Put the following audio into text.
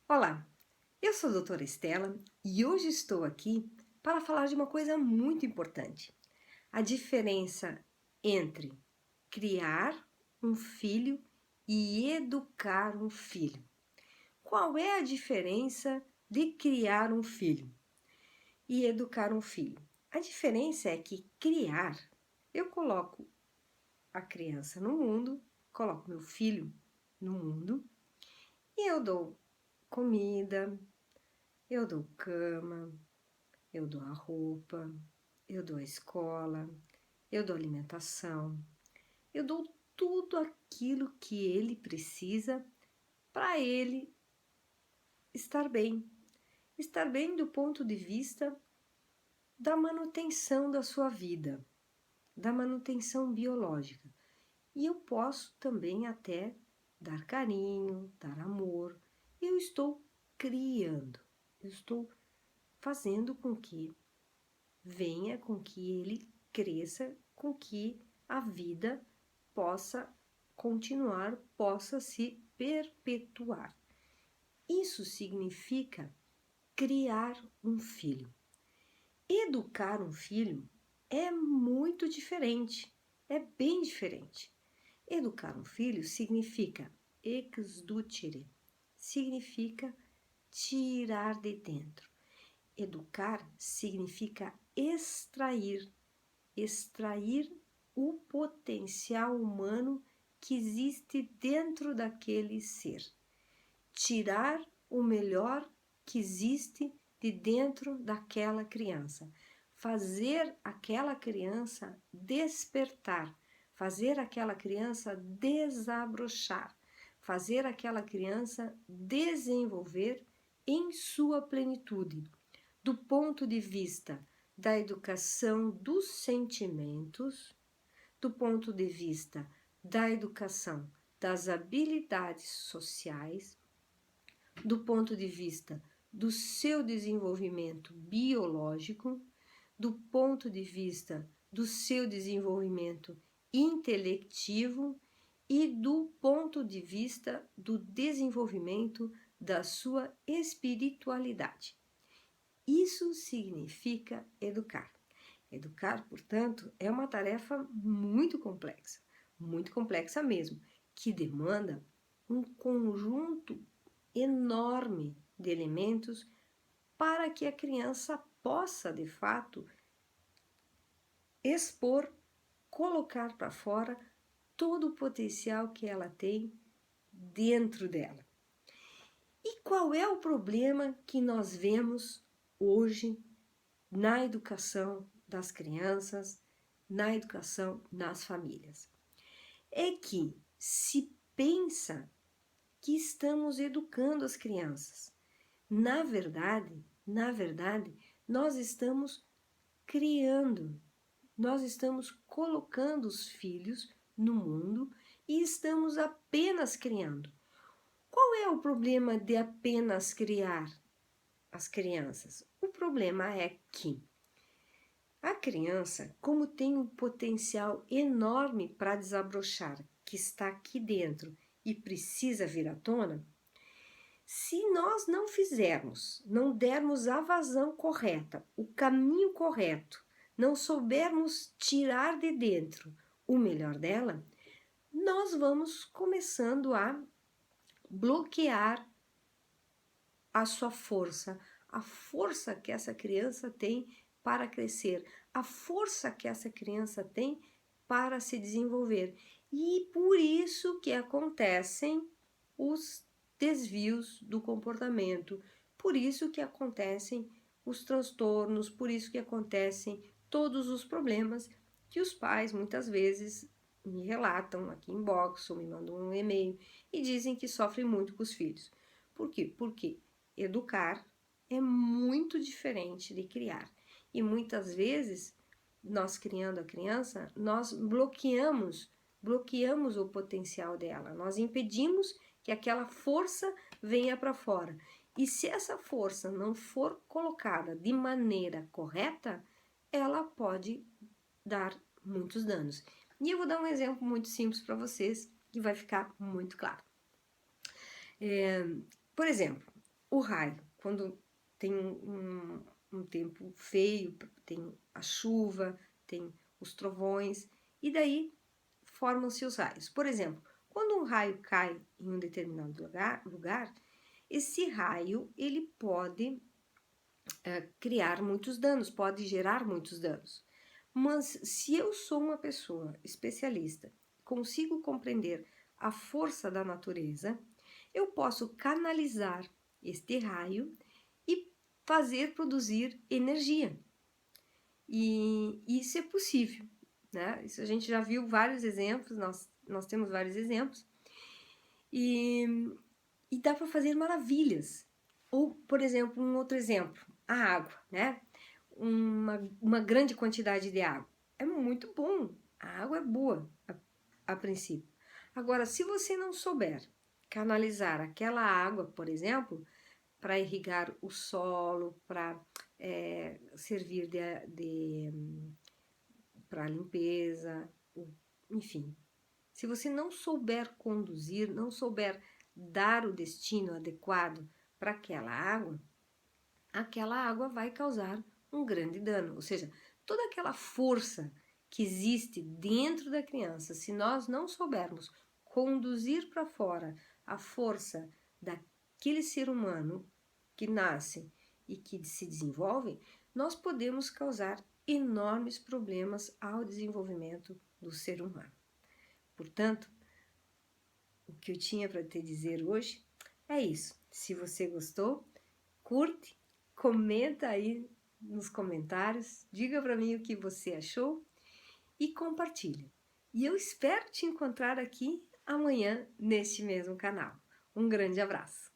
Olá, eu sou a doutora Estela e hoje estou aqui para falar de uma coisa muito importante: a diferença entre criar um filho e educar um filho. Qual é a diferença de criar um filho e educar um filho? A diferença é que criar, eu coloco a criança no mundo, coloco meu filho no mundo e eu dou comida, eu dou cama, eu dou a roupa, eu dou a escola, eu dou alimentação, eu dou tudo aquilo que ele precisa para ele estar bem. Estar bem do ponto de vista da manutenção da sua vida, da manutenção biológica. E eu posso também até dar carinho, dar amor. Eu estou criando, eu estou fazendo com que venha, com que ele cresça, com que a vida possa continuar, possa se perpetuar. Isso significa criar um filho. Educar um filho é muito diferente, é bem diferente. Educar um filho significa exducere, significa tirar de dentro. Educar significa extrair o potencial humano que existe dentro daquele ser. Tirar o melhor que existe de dentro daquela criança. Fazer aquela criança despertar, fazer aquela criança desabrochar, fazer aquela criança desenvolver em sua plenitude, do ponto de vista da educação dos sentimentos, do ponto de vista da educação das habilidades sociais, do ponto de vista do seu desenvolvimento biológico, do ponto de vista do seu desenvolvimento intelectivo e do ponto de vista do desenvolvimento da sua espiritualidade. Isso significa educar. Educar, portanto, é uma tarefa muito complexa mesmo, que demanda um conjunto enorme de elementos para que a criança possa, de fato, expor, colocar para fora todo o potencial que ela tem dentro dela. E qual é o problema que nós vemos hoje na educação das crianças, na educação nas famílias? É que se pensa que estamos educando as crianças. Na verdade, nós estamos criando, nós estamos colocando os filhos no mundo e estamos apenas criando. Qual é o problema de apenas criar as crianças? O problema é que a criança, como tem um potencial enorme para desabrochar, que está aqui dentro e precisa vir à tona, se nós não fizermos, não dermos a vazão correta, o caminho correto, não soubermos tirar de dentro o melhor dela, nós vamos começando a bloquear a sua força, a força que essa criança tem para crescer, a força que essa criança tem para se desenvolver. E por isso que acontecem os desvios do comportamento, por isso que acontecem os transtornos, por isso que acontecem todos os problemas que os pais muitas vezes me relatam aqui em box ou me mandam um e-mail e dizem que sofrem muito com os filhos. Por quê? Porque educar é muito diferente de criar. E muitas vezes, nós criando a criança, nós bloqueamos o potencial dela. Nós impedimos que aquela força venha para fora. E se essa força não for colocada de maneira correta, ela pode dar muitos danos. E eu vou dar um exemplo muito simples para vocês que vai ficar muito claro. Por exemplo, o raio, quando tem um tempo feio, tem a chuva, tem os trovões, e daí formam-se os raios. Por exemplo, quando um raio cai em um determinado lugar, esse raio ele pode criar muitos danos, pode gerar muitos danos. Mas se eu sou uma pessoa especialista, consigo compreender a força da natureza, eu posso canalizar este raio e fazer produzir energia. E isso é possível, né? Isso a gente já viu vários exemplos, nós temos vários exemplos, e, e dá para fazer maravilhas. Ou, por exemplo, um outro exemplo, a água, né? Uma grande quantidade de água. É muito bom, a água é boa a princípio. Agora, se você não souber canalizar aquela água, por exemplo, para irrigar o solo, para servir para limpeza, enfim. Se você não souber conduzir, não souber dar o destino adequado para aquela água vai causar um grande dano. Ou seja, toda aquela força que existe dentro da criança, se nós não soubermos conduzir para fora a força daquele ser humano que nasce e que se desenvolve, nós podemos causar enormes problemas ao desenvolvimento do ser humano. Portanto, o que eu tinha para te dizer hoje é isso. Se você gostou, curte, comenta aí nos comentários, diga para mim o que você achou e compartilha. E eu espero te encontrar aqui amanhã neste mesmo canal. Um grande abraço!